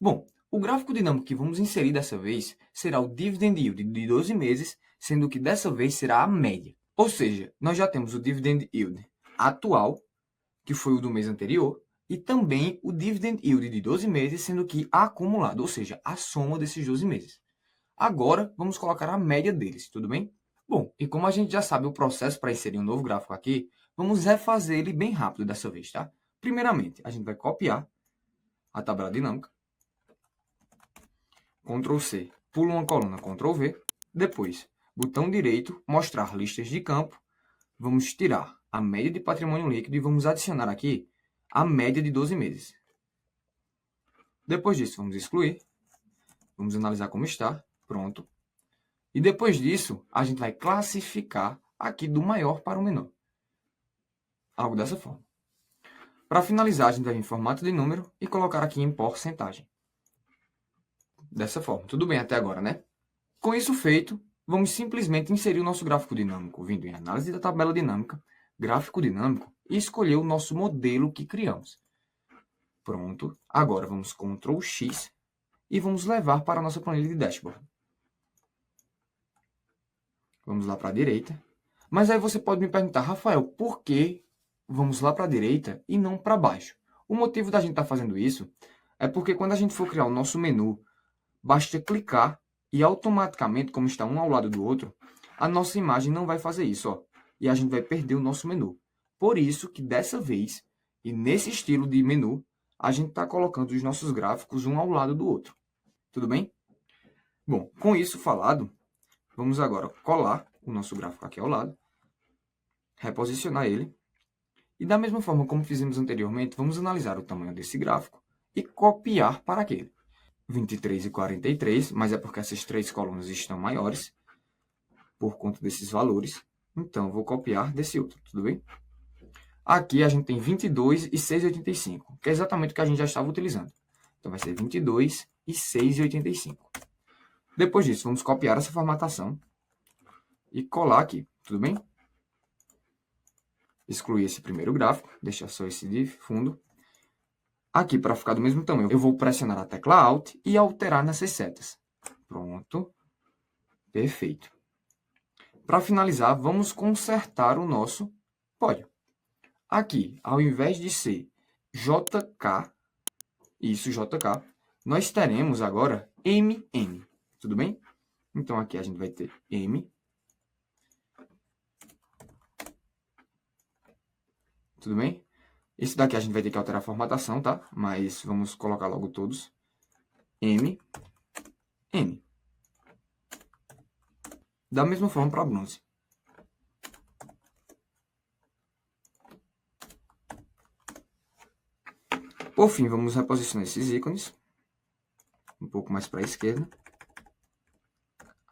Bom, o gráfico dinâmico que vamos inserir dessa vez será o Dividend Yield de 12 meses, sendo que dessa vez será a média. Ou seja, nós já temos o Dividend Yield atual, que foi o do mês anterior, e também o Dividend Yield de 12 meses, sendo que acumulado, ou seja, a soma desses 12 meses. Agora, vamos colocar a média deles, tudo bem? Bom, e como a gente já sabe o processo para inserir um novo gráfico aqui, vamos refazer ele bem rápido dessa vez, tá? Primeiramente, a gente vai copiar a tabela dinâmica, Ctrl C, pula uma coluna, Ctrl V, depois, botão direito, mostrar listas de campo, vamos tirar a média de patrimônio líquido e vamos adicionar aqui a média de 12 meses. Depois disso, vamos excluir, vamos analisar como está, pronto. E depois disso, a gente vai classificar aqui do maior para o menor. Algo dessa forma. Para finalizar, a gente vai vir em formato de número e colocar aqui em porcentagem. Dessa forma. Tudo bem até agora, né? Com isso feito, vamos simplesmente inserir o nosso gráfico dinâmico, vindo em análise da tabela dinâmica, gráfico dinâmico, e escolher o nosso modelo que criamos. Pronto. Agora vamos Ctrl X e vamos levar para a nossa planilha de dashboard. Vamos lá para a direita. Mas aí você pode me perguntar, Rafael, por que vamos lá para a direita e não para baixo? O motivo da gente estar fazendo isso é porque quando a gente for criar o nosso menu, basta clicar e automaticamente, como está um ao lado do outro, a nossa imagem não vai fazer isso, ó, e a gente vai perder o nosso menu. Por isso que dessa vez, e nesse estilo de menu, a gente está colocando os nossos gráficos um ao lado do outro. Tudo bem? Bom, com isso falado, vamos agora colar o nosso gráfico aqui ao lado, reposicionar ele, e da mesma forma como fizemos anteriormente, vamos analisar o tamanho desse gráfico e copiar para aquele. 23 e 43, mas é porque essas três colunas estão maiores por conta desses valores. Então, vou copiar desse outro, tudo bem? Aqui a gente tem 22 e 6,85, que é exatamente o que a gente já estava utilizando. Então, vai ser 22 e 6,85. Depois disso, vamos copiar essa formatação e colar aqui, tudo bem? Excluir esse primeiro gráfico, deixar só esse de fundo. Aqui, para ficar do mesmo tamanho, eu vou pressionar a tecla Alt e alterar nessas setas. Pronto. Perfeito. Para finalizar, vamos consertar o nosso pódio. Aqui, ao invés de ser JK, isso, JK, nós teremos agora MM. Tudo bem? Então, aqui a gente vai ter M. Tudo bem? Esse daqui a gente vai ter que alterar a formatação, tá? Mas vamos colocar logo todos. M. N. Da mesma forma para bronze. Por fim, vamos reposicionar esses ícones. Um pouco mais para a esquerda.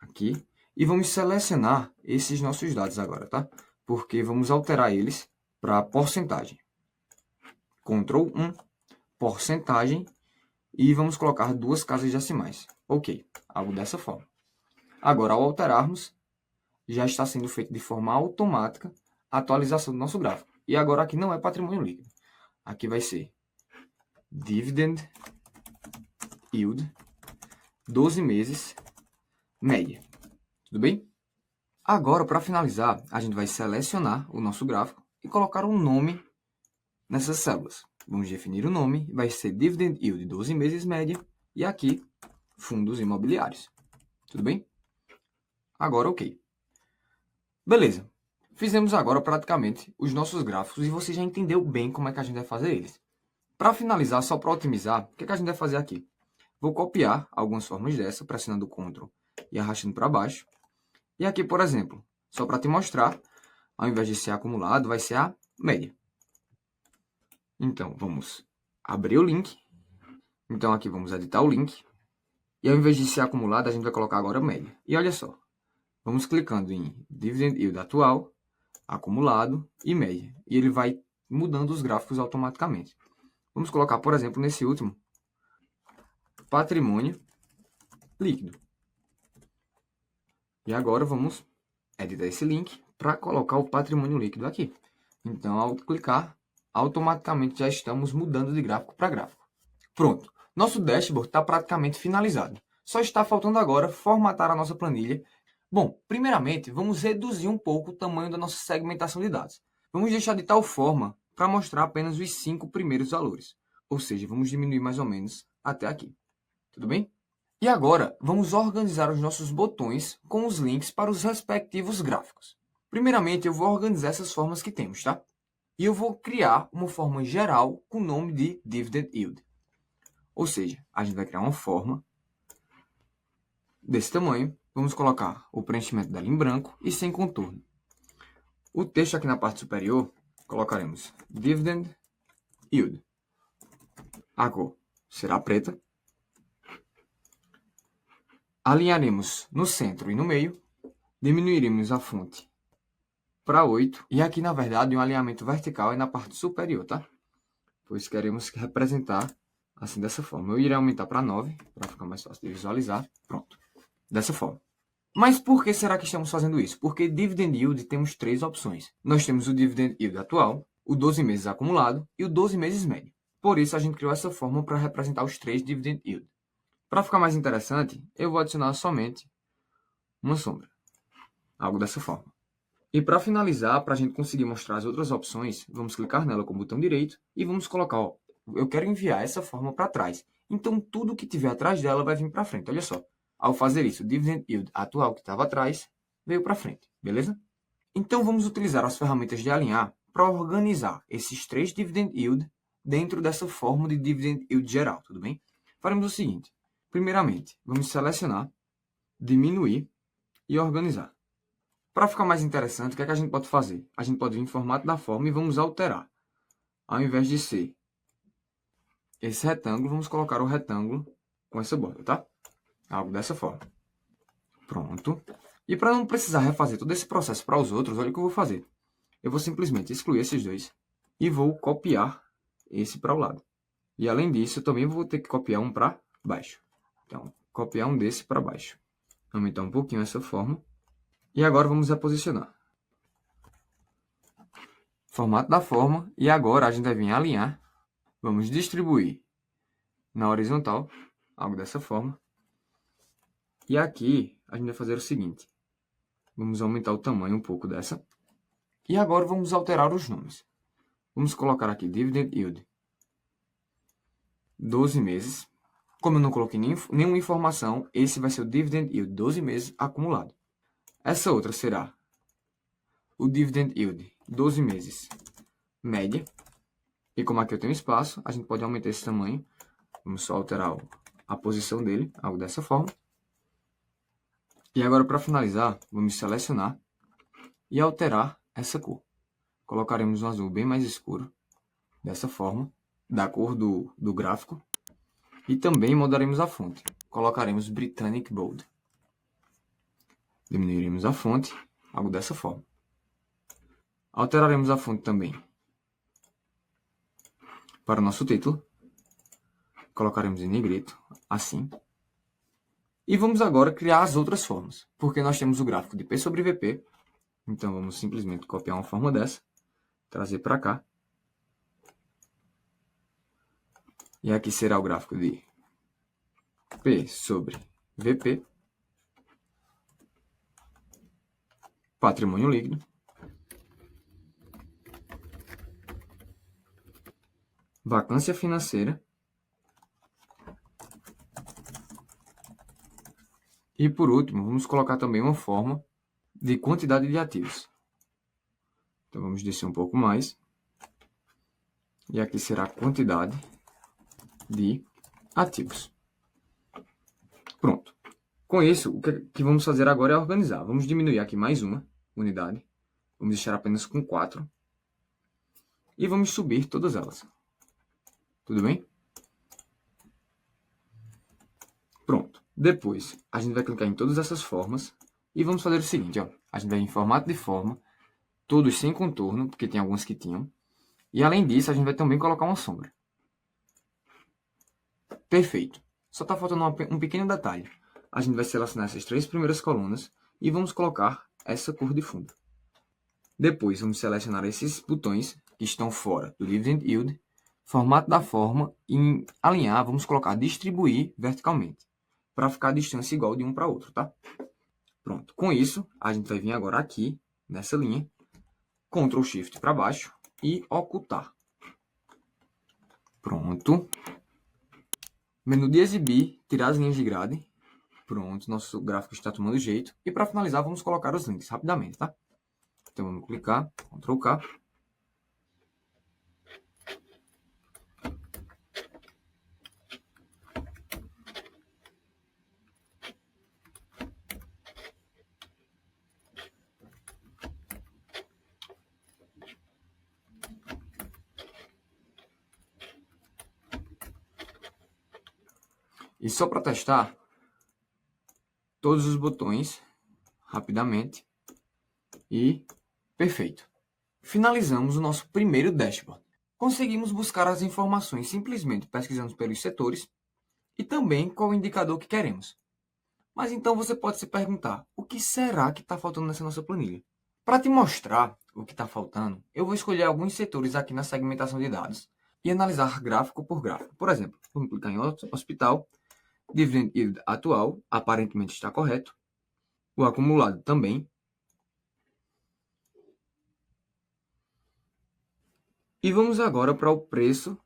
Aqui. E vamos selecionar esses nossos dados agora, tá? Porque vamos alterar eles para porcentagem. Ctrl 1, porcentagem, e vamos colocar duas casas decimais. Ok, algo dessa forma. Agora, ao alterarmos, já está sendo feito de forma automática a atualização do nosso gráfico. E agora aqui não é patrimônio líquido. Aqui vai ser Dividend Yield, 12 meses, média. Tudo bem? Agora, para finalizar, a gente vai selecionar o nosso gráfico e colocar um nome nessas células. Vamos definir o nome, vai ser Dividend Yield 12 meses média, e aqui, fundos imobiliários. Tudo bem? Agora, ok. Beleza. Fizemos agora praticamente os nossos gráficos e você já entendeu bem como é que a gente vai fazer eles. Para finalizar, só para otimizar, o que a gente vai fazer aqui? Vou copiar algumas formas dessa, pressionando o Ctrl e arrastando para baixo. E aqui, por exemplo, só para te mostrar, ao invés de ser acumulado, vai ser a média. Então, vamos abrir o link. Então, aqui vamos editar o link. E ao invés de ser acumulado, a gente vai colocar agora média. E olha só, vamos clicando em Dividend Yield atual, acumulado e média. E ele vai mudando os gráficos automaticamente. Vamos colocar, por exemplo, nesse último, patrimônio líquido. E agora vamos editar esse link para colocar o patrimônio líquido aqui. Então, ao clicar, automaticamente já estamos mudando de gráfico para gráfico. Pronto. Nosso dashboard está praticamente finalizado. Só está faltando agora formatar a nossa planilha. Bom, primeiramente, vamos reduzir um pouco o tamanho da nossa segmentação de dados. Vamos deixar de tal forma para mostrar apenas os 5 primeiros valores. Ou seja, vamos diminuir mais ou menos até aqui. Tudo bem? E agora, vamos organizar os nossos botões com os links para os respectivos gráficos. Primeiramente, eu vou organizar essas formas que temos, tá? E eu vou criar uma forma geral com o nome de Dividend Yield. Ou seja, a gente vai criar uma forma desse tamanho. Vamos colocar o preenchimento dela em branco e sem contorno. O texto aqui na parte superior, colocaremos Dividend Yield. A cor será preta. Alinharemos no centro e no meio. Diminuiremos a fonte para 8. E aqui, na verdade, um alinhamento vertical é na parte superior, tá? Pois queremos representar assim, dessa forma. Eu irei aumentar para 9, para ficar mais fácil de visualizar. Pronto. Dessa forma. Mas por que será que estamos fazendo isso? Porque Dividend Yield temos 3 opções. Nós temos o Dividend Yield atual, o 12 meses acumulado e o 12 meses médio. Por isso, a gente criou essa forma para representar os 3 Dividend Yield. Para ficar mais interessante, eu vou adicionar somente uma sombra. Algo dessa forma. E para finalizar, para a gente conseguir mostrar as outras opções, vamos clicar nela com o botão direito e vamos colocar, ó, eu quero enviar essa forma para trás. Então, tudo que tiver atrás dela vai vir para frente. Olha só. Ao fazer isso, o Dividend Yield atual que estava atrás veio para frente. Beleza? Então, vamos utilizar as ferramentas de alinhar para organizar esses 3 Dividend Yield dentro dessa forma de Dividend Yield geral. Tudo bem? Faremos o seguinte. Primeiramente, vamos selecionar, diminuir e organizar. Para ficar mais interessante, o que é que a gente pode fazer? A gente pode vir em formato da forma e vamos alterar. Ao invés de ser esse retângulo, vamos colocar o retângulo com essa borda, tá? Algo dessa forma. Pronto. E para não precisar refazer todo esse processo para os outros, olha o que eu vou fazer. Eu vou simplesmente excluir esses dois e vou copiar esse para o lado. E além disso, eu também vou ter que copiar um para baixo. Então, copiar um desse para baixo. Aumentar um pouquinho essa forma. E agora vamos reposicionar. Formato da forma. E agora a gente vai vir alinhar. Vamos distribuir na horizontal. Algo dessa forma. E aqui a gente vai fazer o seguinte. Vamos aumentar o tamanho um pouco dessa. E agora vamos alterar os nomes. Vamos colocar aqui Dividend Yield 12 meses. Como eu não coloquei nenhuma informação, esse vai ser o Dividend Yield 12 meses acumulado. Essa outra será o Dividend Yield 12 meses média. E como aqui eu tenho espaço, a gente pode aumentar esse tamanho. Vamos só alterar a posição dele, algo dessa forma. E agora, para finalizar, vamos selecionar e alterar essa cor. Colocaremos um azul bem mais escuro, dessa forma, da cor do gráfico. E também mudaremos a fonte. Colocaremos Britannic Bold. Diminuiremos a fonte, algo dessa forma. Alteraremos a fonte também para o nosso título. Colocaremos em negrito, assim. E vamos agora criar as outras formas, porque nós temos o gráfico de P sobre VP. Então, vamos simplesmente copiar uma forma dessa, trazer para cá. E aqui será o gráfico de P sobre VP. Patrimônio líquido. Vacância financeira. E por último, vamos colocar também uma forma de quantidade de ativos. Então, vamos descer um pouco mais. E aqui será a quantidade de ativos. Pronto. Com isso, o que vamos fazer agora é organizar. Vamos diminuir aqui mais uma unidade. Vamos deixar apenas com 4. E vamos subir todas elas. Tudo bem? Pronto. Depois, a gente vai clicar em todas essas formas. E vamos fazer o seguinte, ó. A gente vai em formato de forma. Todos sem contorno, porque tem alguns que tinham. E além disso, a gente vai também colocar uma sombra. Perfeito. Só está faltando um pequeno detalhe. A gente vai selecionar essas 3 primeiras colunas e vamos colocar essa cor de fundo. Depois, vamos selecionar esses botões que estão fora do Dividend Yield Formato da forma, em alinhar, vamos colocar distribuir verticalmente, para ficar a distância igual de um para outro, tá? Pronto. Com isso, a gente vai vir agora aqui, nessa linha, Ctrl Shift para baixo e ocultar. Pronto. Menu de exibir, tirar as linhas de grade. Pronto, nosso gráfico está tomando jeito. E para finalizar, vamos colocar os links rapidamente, tá? Então vamos clicar, Ctrl K. E só para testar todos os botões rapidamente e perfeito. Finalizamos o nosso primeiro dashboard. Conseguimos buscar as informações simplesmente pesquisando pelos setores e também qual o indicador que queremos. Mas então você pode se perguntar, o que será que está faltando nessa nossa planilha? Para te mostrar o que está faltando, eu vou escolher alguns setores aqui na segmentação de dados e analisar gráfico por gráfico. Por exemplo, vamos clicar em hospital, dividend yield atual, aparentemente está correto, o acumulado também. E vamos agora para o preço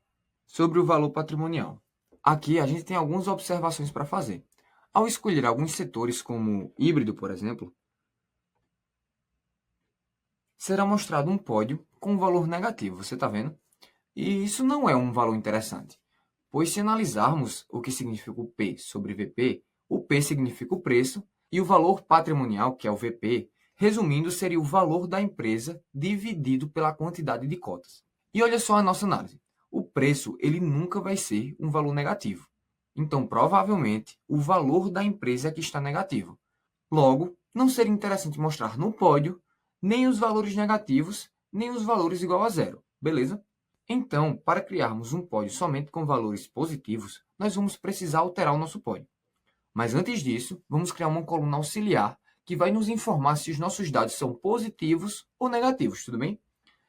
sobre o valor patrimonial. Aqui a gente tem algumas observações para fazer. Ao escolher alguns setores como híbrido, por exemplo, será mostrado um pódio com um valor negativo, você está vendo? E isso não é um valor interessante, pois se analisarmos o que significa o P sobre VP, o P significa o preço e o valor patrimonial, que é o VP, resumindo, seria o valor da empresa dividido pela quantidade de cotas. E olha só a nossa análise. O preço ele nunca vai ser um valor negativo. Então, provavelmente, o valor da empresa é que está negativo. Logo, não seria interessante mostrar no pódio nem os valores negativos, nem os valores igual a zero. Beleza? Então, para criarmos um pódio somente com valores positivos, nós vamos precisar alterar o nosso pódio. Mas antes disso, vamos criar uma coluna auxiliar que vai nos informar se os nossos dados são positivos ou negativos, tudo bem?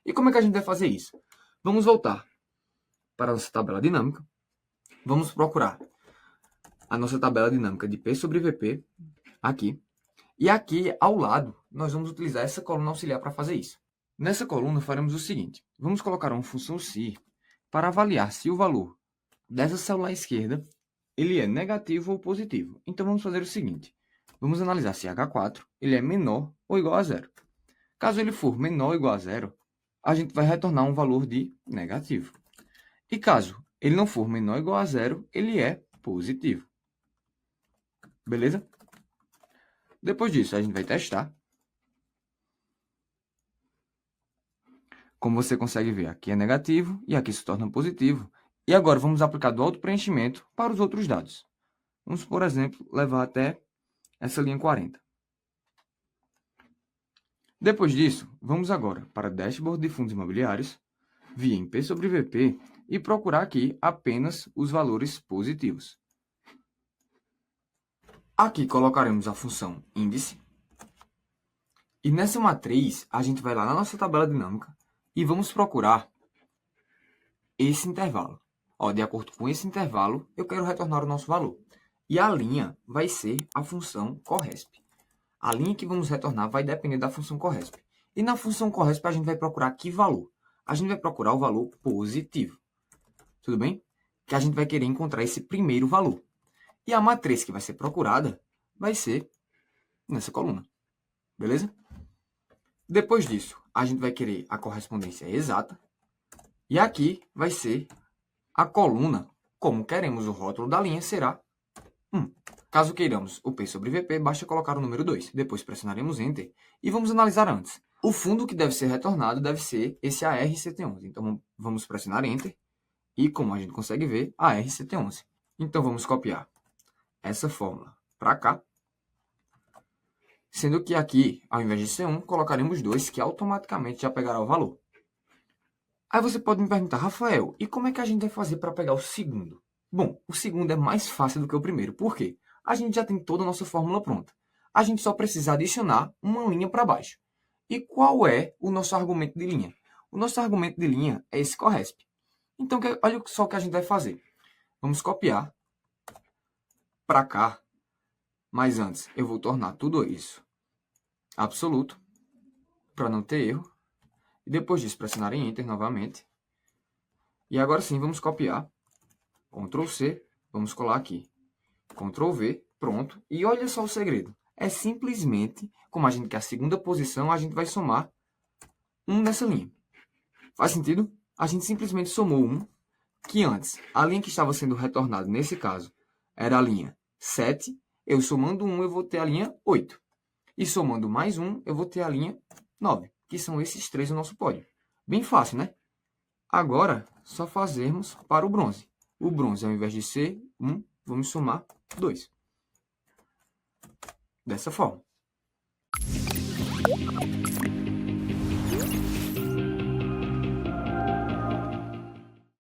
E como é que a gente vai fazer isso? Vamos voltar para a nossa tabela dinâmica. Vamos procurar a nossa tabela dinâmica de P sobre VP, aqui. E aqui, ao lado, nós vamos utilizar essa coluna auxiliar para fazer isso. Nessa coluna, faremos o seguinte. Vamos colocar uma função si para avaliar se o valor dessa célula à esquerda ele é negativo ou positivo. Então, vamos fazer o seguinte. Vamos analisar se H4 ele é menor ou igual a zero. Caso ele for menor ou igual a zero, a gente vai retornar um valor de negativo. E caso ele não for menor ou igual a zero, ele é positivo. Beleza? Depois disso, a gente vai testar. Como você consegue ver, aqui é negativo e aqui se torna positivo. E agora vamos aplicar do autopreenchimento para os outros dados. Vamos, por exemplo, levar até essa linha 40. Depois disso, vamos agora para Dashboard de Fundos Imobiliários, vir em P sobre VP e procurar aqui apenas os valores positivos. Aqui colocaremos a função índice. E nessa matriz, a gente vai lá na nossa tabela dinâmica e vamos procurar esse intervalo. De acordo com esse intervalo, eu quero retornar o nosso valor. E a linha vai ser a função corresp. A linha que vamos retornar vai depender da função corresp. E na função corresp a gente vai procurar que valor? A gente vai procurar o valor positivo. Tudo bem? Que a gente vai querer encontrar esse primeiro valor. E a matriz que vai ser procurada vai ser nessa coluna. Beleza? Depois disso, a gente vai querer a correspondência exata. E aqui vai ser a coluna, como queremos o rótulo da linha, será 1. Caso queiramos o P sobre VP, basta colocar o número 2. Depois pressionaremos Enter e vamos analisar antes. O fundo que deve ser retornado deve ser esse ARCT11. Então vamos pressionar Enter e, como a gente consegue ver, ARCT11. Então vamos copiar essa fórmula para cá. Sendo que aqui, ao invés de ser 1, colocaremos 2, que automaticamente já pegará o valor. Aí você pode me perguntar, Rafael, e como é que a gente vai fazer para pegar o segundo? Bom, o segundo é mais fácil do que o primeiro. Por quê? A gente já tem toda a nossa fórmula pronta. A gente só precisa adicionar uma linha para baixo. E qual é o nosso argumento de linha? O nosso argumento de linha é esse corresp. Então, olha só o que a gente vai fazer. Vamos copiar para cá, mas antes eu vou tornar tudo isso absoluto, para não ter erro. E depois disso, pressionar em Enter novamente. E agora sim, vamos copiar. Ctrl C, vamos colar aqui. Ctrl V, pronto. E olha só o segredo. É simplesmente, como a gente quer a segunda posição, a gente vai somar 1 nessa linha. Faz sentido? A gente simplesmente somou 1, que antes, a linha que estava sendo retornada, nesse caso, era a linha 7. Eu somando 1, eu vou ter a linha 8. E somando mais 1, eu vou ter a linha 9, que são esses três no nosso pódio. Bem fácil, né? Agora, só fazermos para o bronze. O bronze, ao invés de ser 1, vamos somar 2. Dessa forma.